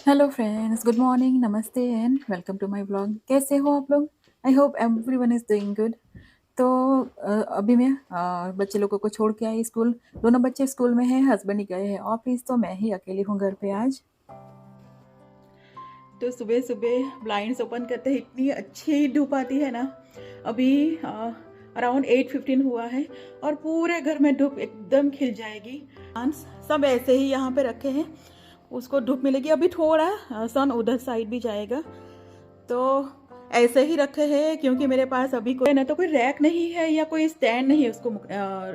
Hello friends, good morning, नमस्ते and welcome to my blog. कैसे हो आप लोग? I hope everyone is doing good. तो अभी मैं बच्चे लोगों को छोड़ के आई स्कूल। दोनों बच्चे स्कूल में हैं, हस्बैंड ही गए हैं ऑफिस, तो मैं ही अकेली हूँ घर पे आज। तो सुबह सुबह ब्लाइंड्स ओपन करते ही इतनी अच्छी धूप आती है ना। अभी अराउंड 8:15 हुआ है और पूरे घर में धूप एकदम खिल जाएगी। प्लांट्स सब ऐसे ही यहाँ पे रखे हैं, उसको धूप मिलेगी। अभी थोड़ा सन उधर साइड भी जाएगा, तो ऐसे ही रखे हैं क्योंकि मेरे पास अभी कोई ना तो कोई रैक नहीं है या कोई स्टैंड नहीं है उसको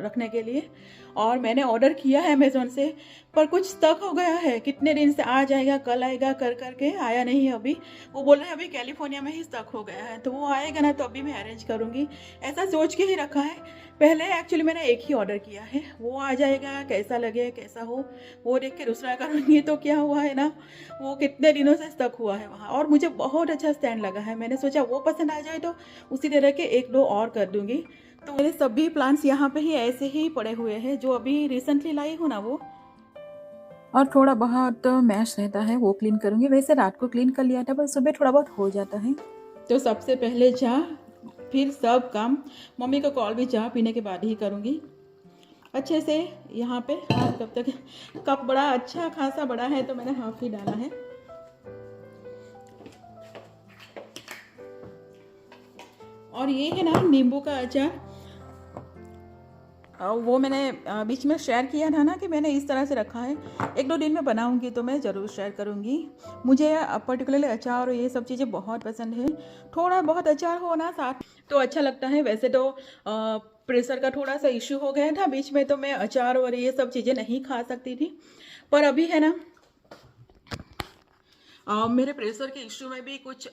रखने के लिए। और मैंने ऑर्डर किया है अमेज़ोन से, पर कुछ स्टक हो गया है। कितने दिन से आ जाएगा कल आएगा कर करके आया नहीं है अभी। वो बोल रहे हैं अभी कैलिफोर्निया में ही स्टक हो गया है, तो वो आएगा ना तो अभी मैं अरेंज करूँगी, ऐसा सोच के ही रखा है। पहले एक्चुअली मैंने एक ही ऑर्डर किया है, वो आ जाएगा, कैसा लगे कैसा हो वो देख के दूसरा करूँगी। तो क्या हुआ है ना, वो कितने दिनों से स्टक हुआ है वहाँ, और मुझे बहुत अच्छा स्टैंड लगा है। मैंने सोचा वो पसंद आ जाए तो उसी तरह के एक दो और कर दूंगी। तो मेरे सभी प्लांट्स यहाँ पे ही ऐसे ही पड़े हुए हैं, जो अभी रिसेंटली लाई हूँ ना वो। और थोड़ा बहुत मैश रहता है वो क्लीन करूँगी। वैसे रात को क्लीन कर लिया था, पर सुबह थोड़ा बहुत हो जाता है। तो सबसे पहले चाय, फिर सब काम। मम्मी को कॉल भी चाय पीने के बाद ही करूँगी अच्छे से। यहाँ पे हाफ कप तक, कप बड़ा अच्छा खासा बड़ा है तो मैंने हाफ ही डाला है। और ये है ना नींबू का अचार, वो मैंने बीच में शेयर किया था ना कि मैंने इस तरह से रखा है। एक दो दिन में बनाऊंगी तो मैं ज़रूर शेयर करूंगी। मुझे पर्टिकुलरली अचार और ये सब चीज़ें बहुत पसंद है। थोड़ा बहुत अचार हो ना साथ तो अच्छा लगता है। वैसे तो प्रेशर का थोड़ा सा इश्यू हो गया था बीच में, तो मैं अचार और ये सब चीज़ें नहीं खा सकती थी। पर अभी है ना, मेरे प्रेशर के इश्यू में भी कुछ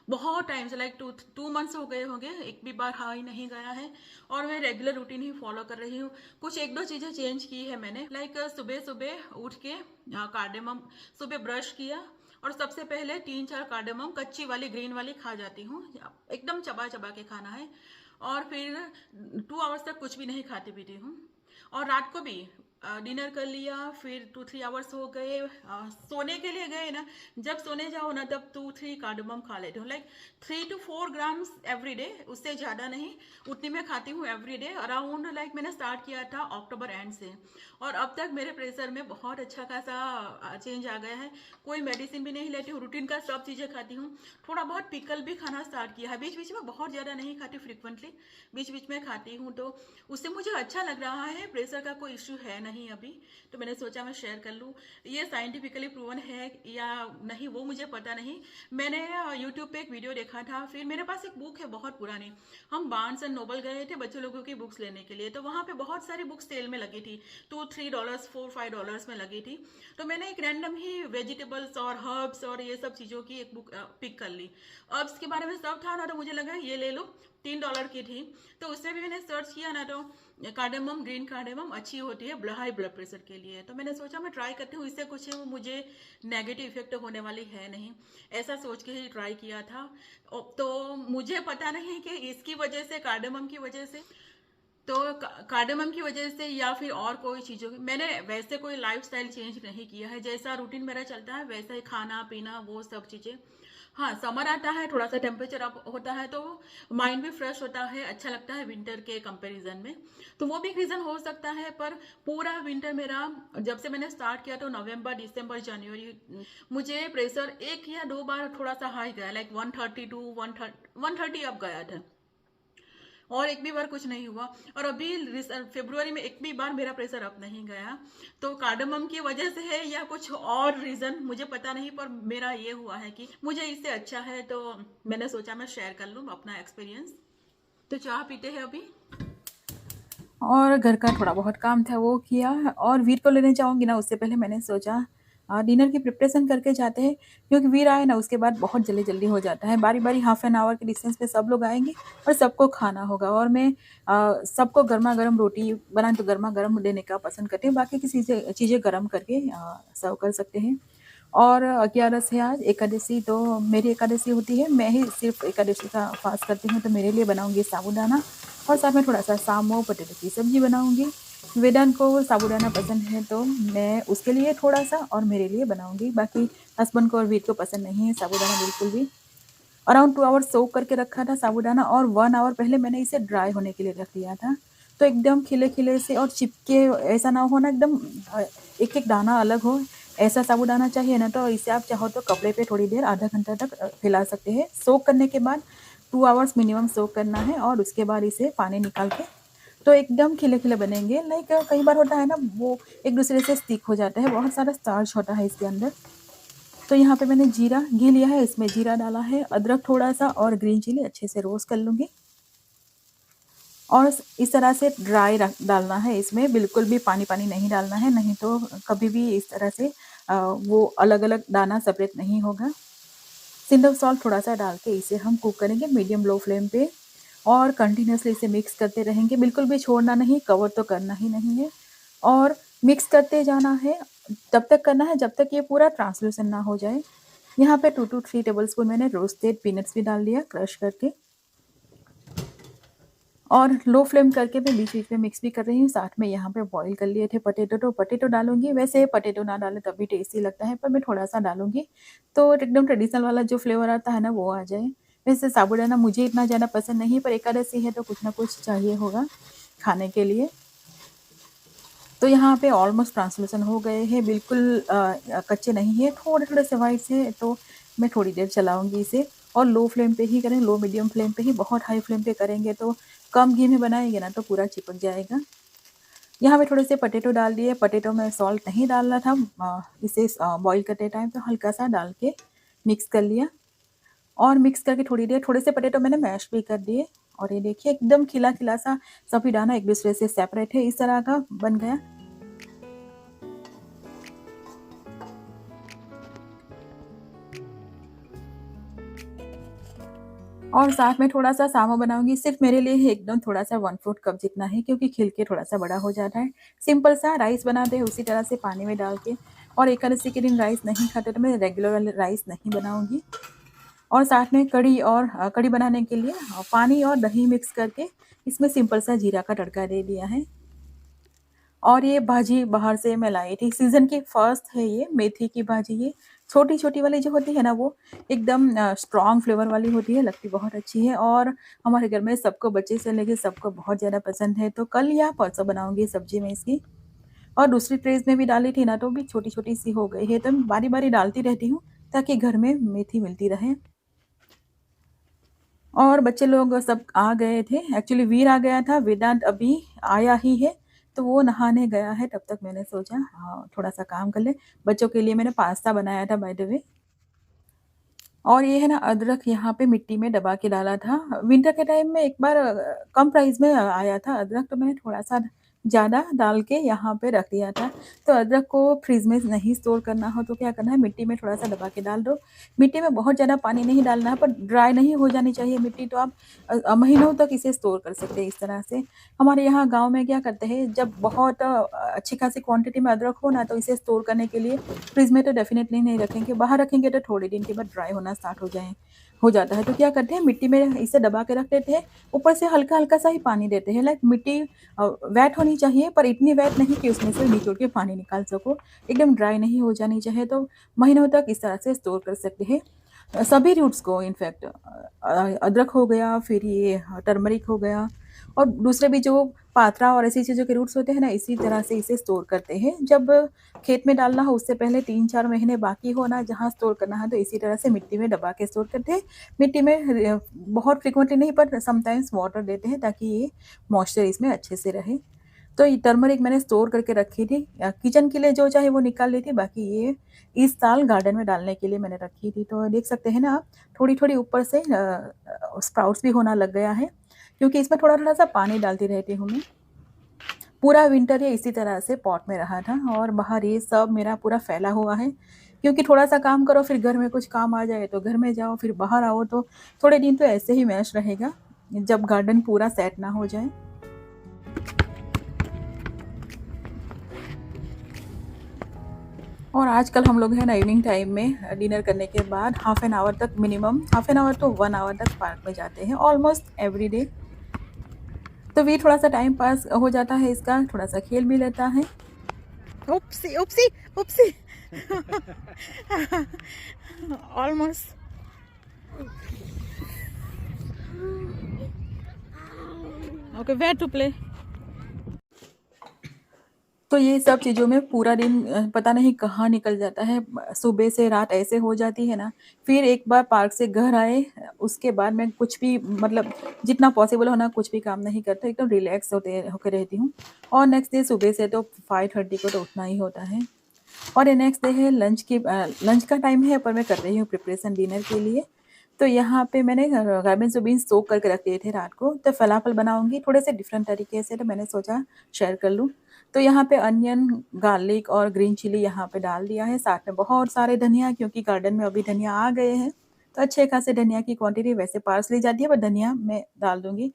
बहुत टाइम से लाइक टू मंथ्स हो गए होंगे, एक भी बार हाई नहीं गया है। और मैं रेगुलर रूटीन ही फॉलो कर रही हूँ। कुछ एक दो चीज़ें चेंज की है मैंने, लाइक सुबह सुबह उठ के कार्डेमम सुबह ब्रश किया, और सबसे पहले 3-4 कार्डेमम कच्ची वाली ग्रीन वाली खा जाती हूँ, एकदम चबा चबा के खाना है। और फिर 2 आवर्स तक कुछ भी नहीं खाती पीती हूँ। और रात को भी डिनर कर लिया, फिर 2-3 आवर्स हो गए, सोने के लिए गए ना, जब सोने जाओ ना तब 2-3 कार्डमम खा लेती हूँ, like 3 to 4 grams every day, उससे ज़्यादा नहीं। उतनी मैं खाती हूँ एवरी डे अराउंड। लाइक मैंने स्टार्ट किया था अक्टूबर एंड से, और अब तक मेरे प्रेशर में बहुत अच्छा खासा चेंज आ गया है। कोई मेडिसिन भी नहीं लेती हूँ, रूटीन का सब चीज़ें खाती हूँ। थोड़ा बहुत पिकल भी खाना स्टार्ट किया है बीच बीच में, बहुत ज़्यादा नहीं खाती फ्रिक्वेंटली, बीच बीच में खाती हूँ। तो उससे मुझे अच्छा लग रहा है, प्रेशर का कोई इश्यू है नहीं अभी। तो मैंने सोचा मैं शेयर कर लूँ। ये साइंटिफिकली प्रूवन है या नहीं वो मुझे पता नहीं। मैंने यूट्यूब पे एक वीडियो देखा था, फिर मेरे पास एक बुक है बहुत पुरानी। हम बार्न्स एंड नोबल गए थे बच्चों लोगों की बुक्स लेने के लिए, तो वहाँ पे बहुत सारी बुक्स सेल में लगी थी, $2-3 $4-5 में लगी थी। तो मैंने एक रैंडम ही वेजिटेबल्स और हर्ब्स और ये सब चीज़ों की एक बुक पिक कर ली। हर्ब्स के बारे में सब था ना, तो मुझे लगा ये ले लो, $3 की थी। तो उसमें भी मैंने सर्च किया ना, तो कार्डेमम, ग्रीन कार्डेमम अच्छी होती है हाई ब्लड प्रेशर के लिए। तो मैंने सोचा मैं ट्राई करती हूँ, इससे कुछ मुझे नेगेटिव इफेक्ट होने वाली है नहीं, ऐसा सोच के ही ट्राई किया था। तो मुझे पता नहीं कि इसकी वजह से, कार्डेमम की वजह से, तो कार्डेमम की वजह से या फिर और कोई चीज़ों की, मैंने वैसे कोई लाइफस्टाइल चेंज नहीं किया है। जैसा रूटीन मेरा चलता है वैसा ही खाना पीना वो सब चीज़ें। हाँ, समर आता है, थोड़ा सा टेम्परेचर अप होता है तो माइंड भी फ्रेश होता है, अच्छा लगता है विंटर के कंपैरिजन में। तो वो भी एक रीज़न हो सकता है। पर पूरा विंटर मेरा, जब से मैंने स्टार्ट किया तो नवंबर दिसंबर जनवरी, मुझे प्रेशर एक या दो बार थोड़ा सा हाई गया, लाइक 130 टू 130 अप गया था, और एक भी बार कुछ नहीं हुआ। और अभी फरवरी में एक भी बार मेरा प्रेशर अप नहीं गया। तो कार्डमम की वजह से है या कुछ और रीज़न मुझे पता नहीं, पर मेरा ये हुआ है कि मुझे इससे अच्छा है, तो मैंने सोचा मैं शेयर कर लूँ अपना एक्सपीरियंस। तो चाय पीते हैं अभी, और घर का थोड़ा बहुत काम था वो किया। और वीर को लेने जाऊंगी ना, उससे पहले मैंने सोचा डिनर की प्रिपरेशन करके जाते हैं, क्योंकि वीर आए ना उसके बाद बहुत जल्दी जल्दी हो जाता है। बारी बारी हाफ एन आवर के डिस्टेंस पे सब लोग आएंगे और सबको खाना होगा। और मैं सबको गर्मा गर्म रोटी बनाए तो गर्मा गर्म देने का पसंद करती हूँ, बाकी की चीज़ें चीज़ें गर्म करके सर्व कर सकते हैं। और 11 है आज एकादशी, तो मेरी एकादशी होती है, मैं ही सिर्फ एकादशी का फास्ट करती हूँ। तो मेरे लिए बनाऊंगी साबूदाना, और साथ में थोड़ा सा सामो पोटैटो की सब्जी बनाऊंगी। वेदांत को साबूदाना पसंद है तो मैं उसके लिए थोड़ा-सा और मेरे लिए बनाऊँगी। बाकी हस्बैंड को और वीर को पसंद नहीं है साबूदाना बिल्कुल भी। अराउंड 2 आवर्स सोक करके रखा था साबूदाना और 1 आवर पहले मैंने इसे ड्राई होने के लिए रख दिया था। तो एकदम खिले-खिले से और चिपके ऐसा ना हो ना एकदम एक-एक दाना अलग हो, ऐसा साबूदाना चाहिए ना तो इसे आप चाहो तो कपड़े पे थोड़ी देर आधा घंटा तक फैला सकते हैं। सोक करने के बाद 2 आवर्स मिनिमम सोक करना है और उसके बाद इसे पानी निकाल के तो एकदम खिले-खिले बनेंगे। लाइक कई बार होता है ना वो एक-दूसरे से स्टिक हो जाता है, बहुत सारा स्टार्च होता है इसके अंदर। तो यहाँ पे मैंने जीरा घी लिया है, इसमें जीरा डाला है, अदरक थोड़ा-सा और ग्रीन चिली अच्छे से रोस्ट कर लूँगी। और इस तरह से ड्राई रख डालना है इसमें, बिल्कुल भी पानी-पानी नहीं डालना है, नहीं तो कभी भी इस तरह से वो अलग-अलग दाना सेपरेट नहीं होगा। सिंपल सॉल्ट थोड़ा-सा डाल के इसे हम कुक करेंगे मीडियम लो फ्लेम पे और कंटिन्यूअसली इसे मिक्स करते रहेंगे, बिल्कुल भी छोड़ना नहीं, कवर तो करना ही नहीं है और मिक्स करते जाना है, तब तक करना है जब तक ये पूरा ट्रांसलूसेंट ना हो जाए। यहाँ पे 2 टू 3 टेबलस्पून मैंने रोस्टेड पीनट्स भी डाल दिया क्रश करके और लो फ्लेम करके मैं बीच-बीच में मिक्स भी कर रही हूँ। साथ में यहाँ पे बॉयल कर लिए थे पोटैटो, तो पोटैटो डालूँगी। वैसे पोटैटो ना डालें तब भी टेस्टी लगता है, पर मैं थोड़ा-सा डालूँगी, तो एकदम ट्रेडिशनल वाला जो फ्लेवर आता है ना, वो आ जाए। वैसे साबूदाना मुझे इतना ज़्यादा पसंद नहीं है, पर एकादशी है तो कुछ ना कुछ चाहिए होगा खाने के लिए। तो यहाँ पे ऑलमोस्ट ट्रांसलूसेंट हो गए हैं, बिल्कुल कच्चे नहीं है, थोड़े-थोड़े से व्हाइट से, तो मैं थोड़ी देर चलाऊँगी इसे और लो फ्लेम पे ही करें, लो मीडियम फ्लेम पे ही, बहुत हाई फ्लेम पे करेंगे तो कम घी में बनाएँगे ना तो पूरा चिपक जाएगा। यहाँ पे थोड़े से पोटैटो डाल दिए, पोटैटो में सॉल्ट नहीं डालना था इसे बॉयल करते टाइम तो हल्का-सा डाल के मिक्स कर लिया और मिक्स करके थोड़ी देर थोड़े से पोटैटो मैंने मैश भी कर दिए और ये देखिए एकदम खिला-खिला सा सभी दाना एक-दूसरे से सेपरेट है, इस तरह का बन गया। और साथ में थोड़ा-सा सामा बनाऊँगी, सिर्फ़ मेरे लिए ही एकदम थोड़ा-सा 1/4 कप जितना ही क्योंकि खिल के थोड़ा-सा बड़ा हो जाता है। सिंपल सा राइस बनाते हैं उसी तरह से पानी में डाल के और एकादशी के दिन राइस नहीं खाते तो मैं रेगुलर वाले राइस नहीं बनाऊँगी। और साथ में कढ़ी और कढ़ी बनाने के लिए पानी और दही मिक्स करके इसमें सिंपल सा जीरा का तड़का दे दिया है। और ये भाजी बाहर से मैं लाई थी, सीज़न की फर्स्ट है ये, मेथी की भाजी ये। छोटी-छोटी वाली जो होती है ना वो एकदम स्ट्रॉन्ग फ्लेवर वाली होती है, लगती बहुत अच्छी है और हमारे घर में सबको बच्चे से लेके सबको बहुत ज़्यादा पसंद है, तो कल या परसों बनाऊँगी सब्ज़ी मैं इसकी। और दूसरी ट्रेज़ में भी डाली थी ना तो भी छोटी-छोटी सी हो गई है, तो मैं बारी-बारी डालती रहती हूँ ताकि घर में मेथी मिलती रहे। और बच्चे लोग सब आ गए थे, एक्चुअली वीर आ गया था, वेदांत अभी आया ही है, तो वो नहाने गया है, तब तक मैंने सोचा थोड़ा-सा काम कर लें। बच्चों के लिए मैंने पास्ता बनाया था बाय द वे और ये है ना अदरक यहाँ पे मिट्टी में दबा के डाला था। विंटर के टाइम में एक बार कम प्राइस में आया था अदरक, तो मैंने थोड़ा-सा ज़्यादा डाल के यहाँ पे रख दिया था। तो अदरक को फ्रिज में नहीं स्टोर करना हो तो क्या करना है, मिट्टी में थोड़ा-सा दबा के डाल दो। मिट्टी में बहुत ज़्यादा पानी नहीं डालना है, पर ड्राई नहीं हो जानी चाहिए मिट्टी, तो आप महीनों तक इसे स्टोर कर सकते हैं इस तरह से। हमारे यहाँ गाँव में क्या करते हैं, जब बहुत अच्छी खासी क्वांटिटी में अदरक हो ना, तो इसे स्टोर करने के लिए फ्रिज में तो डेफ़िनेटली नहीं रखेंगे, बाहर रखेंगे तो थोड़े दिन के बाद ड्राई होना स्टार्ट हो जाता है। तो क्या करते हैं, मिट्टी में इसे दबा के रख देते हैं, ऊपर से हल्का-हल्का सा ही पानी देते हैं, लाइक मिट्टी वेट होनी चाहिए पर इतनी वेट नहीं कि उसमें से निचोड़ के पानी निकाल सको, एकदम ड्राई नहीं हो जानी चाहिए, तो महीनों तक इस तरह से स्टोर कर सकते हैं। सभी रूट्स को इनफैक्ट अदरक हो गया, फिर ये टर्मरिक हो गया और दूसरे भी जो पात्रा और ऐसी चीज़ों के रूट्स होते हैं ना, इसी तरह से इसे स्टोर करते हैं। जब खेत में डालना हो उससे पहले 3-4 महीने बाकी हो ना, जहाँ स्टोर करना है तो इसी तरह से मिट्टी में दबा के स्टोर करते हैं। मिट्टी में बहुत फ्रीक्वेंटली नहीं पर समटाइम्स वाटर देते हैं ताकि ये मॉइस्चर इसमें अच्छे से रहे। तो ये टर्मरिक मैंने स्टोर करके रखी थी, किचन के लिए जो चाहे वो निकाल ली थी, बाकी ये इस साल गार्डन में डालने के लिए मैंने रखी थी। तो देख सकते हैं ना आप, थोड़ी-थोड़ी ऊपर से स्प्राउट्स भी होना लग गया है, क्योंकि इसमें थोड़ा-थोड़ा सा पानी डालती रहती हूँ मैं। पूरा विंटर ये इसी तरह से पॉट में रहा था और बाहर ये सब मेरा पूरा फैला हुआ है, क्योंकि थोड़ा-सा काम करो फिर घर में कुछ काम आ जाए तो घर में जाओ, फिर बाहर आओ, तो थोड़े दिन तो ऐसे ही मैश रहेगा, जब गार्डन पूरा सेट ना हो जाए। और आजकल हम लोग हैं ना इवनिंग टाइम में डिनर करने के बाद हाफ एन आवर तक, minimum half an hour to 1 hour तक पार्क में जाते हैं ऑलमोस्ट एवरी डे। तो वीर थोड़ा-सा टाइम पास हो जाता है इसका, थोड़ा-सा खेल भी लेता है। Oopsie, oopsie, oopsie. Almost. Okay, where to play? तो ये सब चीज़ों में पूरा दिन पता नहीं कहाँ निकल जाता है। सुबह से रात ऐसे हो जाती है ना, फिर एक बार पार्क से घर आए, उसके बाद मैं कुछ भी मतलब जितना पॉसिबल हो ना कुछ भी काम नहीं करती, एकदम रिलैक्स होके रहती हूँ। और नेक्स्ट डे सुबह से तो 5:30 को तो उठना ही होता है। और ये नेक्स्ट डे है लंच का टाइम है, पर मैं कर रही हूँ प्रिपरेशन डिनर के लिए। तो यहाँ पे मैंने गार्लिक और बीन्स सोक करके रख दिए थे रात को, तो फलाफल बनाऊँगी थोड़े से डिफरेंट तरीके से, तो मैंने सोचा शेयर कर लूँ। तो यहाँ पे अनियन, गार्लिक और ग्रीन चिली यहाँ पे डाल दिया है, साथ में बहुत सारे धनिया, क्योंकि गार्डन में अभी धनिया आ गए हैं, तो अच्छे खासे धनिया की क्वांटिटी, वैसे पार्सली जाती है पर धनिया मैं डाल दूँगी।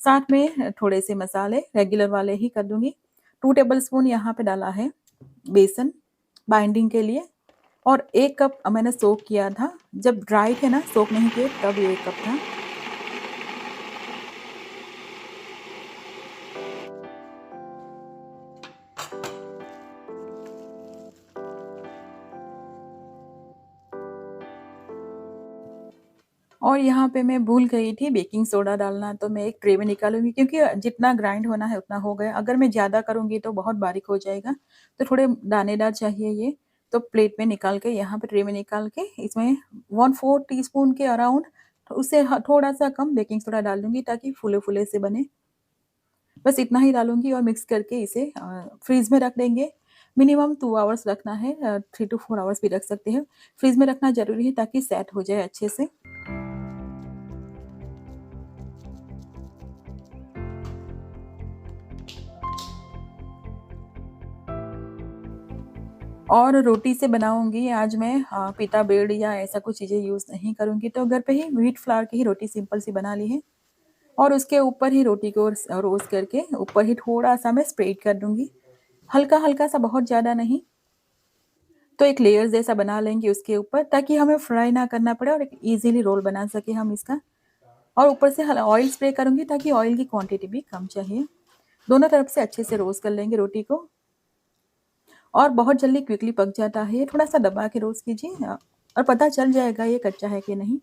साथ में थोड़े से मसाले रेगुलर वाले ही कर दूँगी। 2 टेबलस्पून यहाँ पे डाला है बेसन बाइंडिंग के लिए, और 1 कप मैंने सोक किया था, जब ड्राई थे ना सोक नहीं किए तब ये 1 कप था। और यहाँ पे मैं भूल गई थी बेकिंग सोडा डालना, तो मैं एक ट्रे में निकालूँगी, क्योंकि जितना ग्राइंड होना है उतना हो गया। अगर मैं ज़्यादा करूँगी तो बहुत बारीक हो जाएगा, तो थोड़े दानेदार चाहिए ये। तो प्लेट में निकाल के यहाँ पे ट्रे में निकाल के इसमें 1/4 टीस्पून के अराउंड, तो उससे थोड़ा-सा कम बेकिंग सोडा डाल दूँगी ताकि फूले-फूले से बने। बस इतना ही डालूँगी और मिक्स करके इसे फ्रीज़ में रख देंगे। मिनिमम 2 आवर्स रखना है, 3 टू 4 आवर्स भी रख सकते हैं। फ्रीज़ में रखना ज़रूरी है ताकि सेट हो जाए अच्छे से। और रोटी से बनाऊँगी आज मैं पिता ब्रेड या ऐसा कुछ चीज़ें यूज़ नहीं करूँगी, तो घर पे ही व्हीट फ्लावर की ही रोटी सिंपल सी बना ली है, और उसके ऊपर ही रोटी को रोस्ट करके ऊपर ही थोड़ा-सा मैं स्प्रेड कर दूँगी। हल्का-हल्का सा, बहुत ज़्यादा नहीं। तो एक लेयर जैसा बना लेंगे उसके ऊपर, ताकि हमें फ्राई ना करना पड़े और एक ईज़िली रोल बना सकें हम इसका। और ऊपर से ऑयल स्प्रे करूँगी ताकि ऑयल की क्वांटिटी भी कम चाहिए। दोनों तरफ से अच्छे से रोस्ट कर लेंगे रोटी को, और बहुत जल्दी क्विकली पक जाता है। थोड़ा-सा दबा के रोस्ट कीजिए, और पता चल जाएगा ये कच्चा है कि नहीं।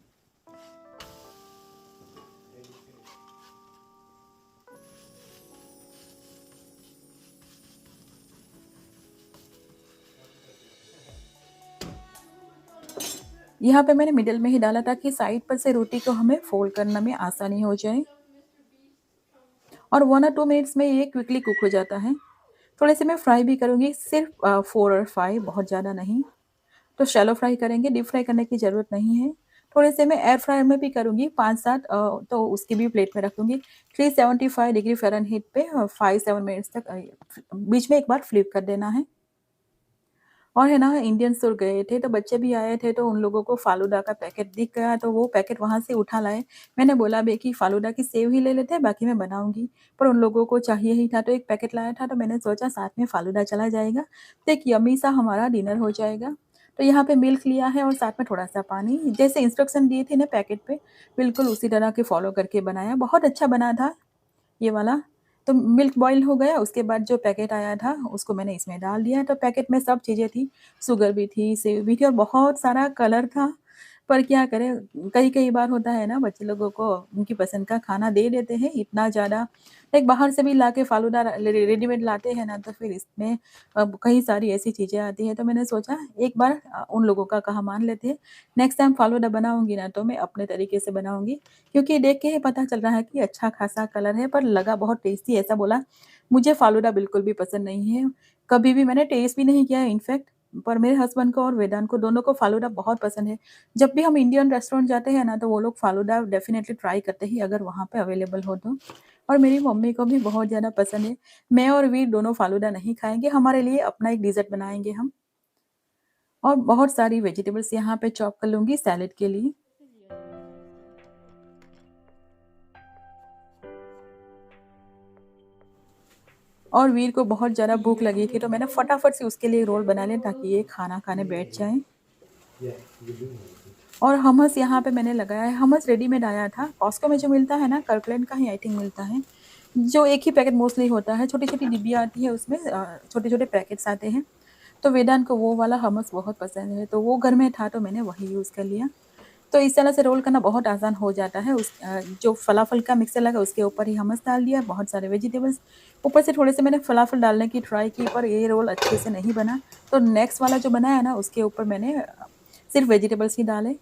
यहाँ पे मैंने मिडल में ही डाला ताकि साइड पर से रोटी को हमें फोल्ड करने में आसानी हो जाए, और 1 और 2 मिनट्स में ये क्विकली कुक हो जाता है। थोड़े से मैं फ्राई भी करूँगी, सिर्फ 4 और 5, बहुत ज़्यादा नहीं। तो शैलो फ्राई करेंगे, डीप फ्राई करने की ज़रूरत नहीं है। थोड़े से मैं एयर फ्रायर में भी करूँगी 5-7, तो उसकी भी प्लेट में रख दूँगी 375 डिग्री फ़ारेनहीट पे 5-7 मिनट्स तक, बीच में एक बार फ्लिप कर देना है। और है ना, इंडियन स्टोर गए थे तो बच्चे भी आए थे, तो उन लोगों को फालूदा का पैकेट दिख गया, तो वो पैकेट वहाँ से उठा लाए। मैंने बोला बे कि फालूदा की सेव ही ले लेते हैं, बाकी मैं बनाऊँगी। पर उन लोगों को चाहिए ही था, तो एक पैकेट लाया था, तो मैंने सोचा साथ में फालूदा चला जाएगा, तो एक यम्मी सा हमारा डिनर हो जाएगा। तो यहाँ पे मिल्क लिया है और साथ में थोड़ा-सा पानी, जैसे इंस्ट्रक्शन दिए थे ना पैकेट पे, बिल्कुल उसी तरह के फॉलो करके बनाया। बहुत अच्छा बना था ये वाला। तो मिल्क बॉयल हो गया, उसके बाद जो पैकेट आया था उसको मैंने इसमें डाल दिया, तो पैकेट में सब चीज़ें थी, शुगर भी थी, सेव भी थी और बहुत सारा कलर था। पर क्या करें, कई-कई बार होता है ना, बच्चे लोगों को उनकी पसंद का खाना दे देते हैं इतना ज़्यादा। लाइक बाहर से भी लाके फालूदा रेडीमेड लाते हैं ना, तो फिर इसमें कई सारी ऐसी चीज़ें आती हैं, तो मैंने सोचा एक बार उन लोगों का कहा मान लेते हैं। नेक्स्ट टाइम फालूदा बनाऊँगी ना, तो मैं अपने तरीके से बनाऊँगी, क्योंकि देख के ही पता चल रहा है कि अच्छा खासा कलर है, पर लगा बहुत टेस्टी, ऐसा बोला। मुझे फालूदा बिल्कुल भी पसंद नहीं है, कभी भी मैंने टेस्ट भी नहीं किया है इनफैक्ट, पर मेरे हस्बैंड को और वेदांत को दोनों को फालूदा बहुत पसंद है। जब भी हम इंडियन रेस्टोरेंट जाते हैं ना, तो वो लोग फालूदा डेफ़िनेटली ट्राई करते ही, अगर वहाँ पे अवेलेबल हो तो। और मेरी मम्मी को भी बहुत ज़्यादा पसंद है। मैं और वीर दोनों फालूदा नहीं खाएँगे, हमारे लिए अपना एक डिज़र्ट बनाएँगे हम। और बहुत सारी वेजिटेबल्स यहाँ पे चॉप कर लूँगी सैलेड के लिए। और वीर को बहुत ज़्यादा भूख लगी थी, तो मैंने फटाफट से उसके लिए रोल बना लिया ताकि ये खाना खाने बैठ जाए। और hummus यहाँ पे मैंने लगाया है, hummus रेडीमेड आया था, कॉस्टको में जो मिलता है ना, कर्कलैंड का ही आई थिंक मिलता है। जो एक ही पैकेट मोस्टली होता है, छोटी-छोटी डिब्बियाँ आती है उसमें छोटे-छोटे पैकेट्स आते हैं। तो वेदांत को वो वाला हमस बहुत पसंद है, तो वो घर में था तो मैंने वही यूज़ कर लिया। तो इस तरह से रोल करना बहुत आसान हो जाता है। जो फलाफल का मिक्सर लगा उसके ऊपर ही हमस डाल दिया, बहुत सारे वेजिटेबल्स, ऊपर से थोड़े से मैंने फलाफल डालने की ट्राई की पर ये रोल अच्छे से नहीं बना। तो नेक्स्ट वाला जो बनाया ना उसके ऊपर मैंने सिर्फ़ वेजिटेबल्स ही डाले।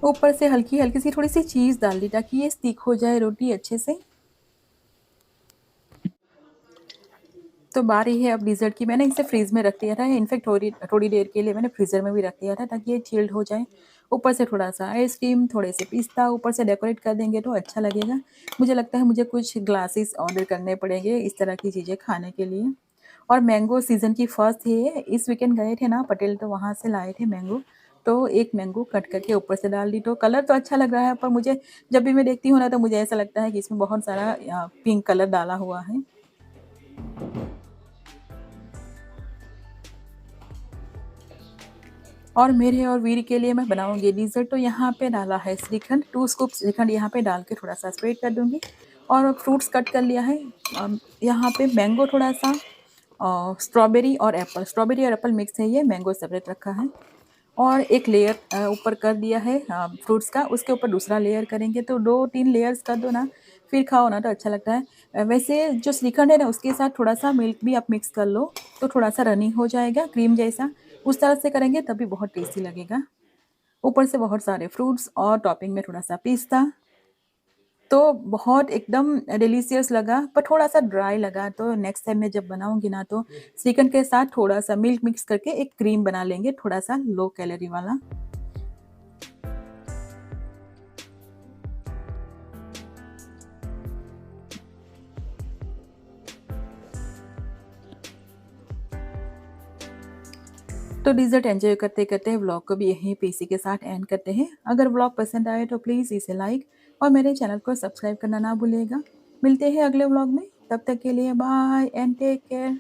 ऊपर से हल्की-हल्की सी थोड़ी-सी चीज़ डाल दी ताकि ये स्टिक हो जाए रोटी अच्छे से। तो बारी है अब डिज़र्ट की। मैंने इसे फ्रीज़ में रख दिया था, इनफैक्ट थोड़ी थोड़ी देर के लिए मैंने फ्रीज़र में भी रख दिया था ताकि ये चिल्ड हो जाए। ऊपर से थोड़ा-सा आइसक्रीम, थोड़े से पिस्ता ऊपर से डेकोरेट कर देंगे तो अच्छा लगेगा। मुझे लगता है मुझे कुछ ग्लासेस ऑर्डर करने पड़ेंगे इस तरह की चीज़ें खाने के लिए। और मैंगो सीज़न की फर्स्ट है, इस वीकेंड गए थे ना पटेल तो वहाँ से लाए थे मैंगो। तो एक मैंगो कट करके ऊपर से डाल दी, तो कलर तो अच्छा लग रहा है पर मुझे जब भी मैं देखती हूँ ना तो मुझे ऐसा लगता है कि इसमें बहुत सारा पिंक कलर डाला हुआ है। और मेरे और वीर के लिए मैं बनाऊँगी डिज़र्ट, तो यहाँ पे डाला है श्रीखंड, 2 स्कूप श्रीखंड यहाँ पे डाल के थोड़ा-सा स्प्रेड कर दूँगी और फ्रूट्स कट कर लिया है। यहाँ पे मैंगो थोड़ा-सा स्ट्रॉबेरी और एप्पल मिक्स है ये, मैंगो सेपरेट रखा है और एक लेयर ऊपर कर दिया है फ्रूट्स का, उसके ऊपर दूसरा लेयर करेंगे तो 2-3 लेयर्स कर दो ना, फिर खाओ ना तो अच्छा लगता है। वैसे जो श्रीखंड है ना उसके साथ थोड़ा-सा मिल्क भी आप मिक्स कर लो, तो थोड़ा-सा रनी हो जाएगा क्रीम जैसा, उस तरह से करेंगे तभी बहुत टेस्टी लगेगा। ऊपर से बहुत सारे फ्रूट्स और टॉपिंग में थोड़ा-सा पिस्ता, तो बहुत एकदम डिलीशियस लगा पर थोड़ा-सा ड्राई लगा, तो नेक्स्ट टाइम मैं जब बनाऊँगी ना तो श्रीखंड के साथ थोड़ा-सा मिल्क मिक्स करके एक क्रीम बना लेंगे, थोड़ा-सा लो कैलोरी वाला। तो डिज़र्ट एन्जॉय करते-करते व्लॉग को भी यहीं पे इसी के साथ एंड करते हैं। अगर व्लॉग पसंद आए तो प्लीज़ इसे लाइक और मेरे चैनल को सब्सक्राइब करना ना भूलिएगा। मिलते हैं अगले व्लॉग में, तब तक के लिए बाय एंड टेक केयर।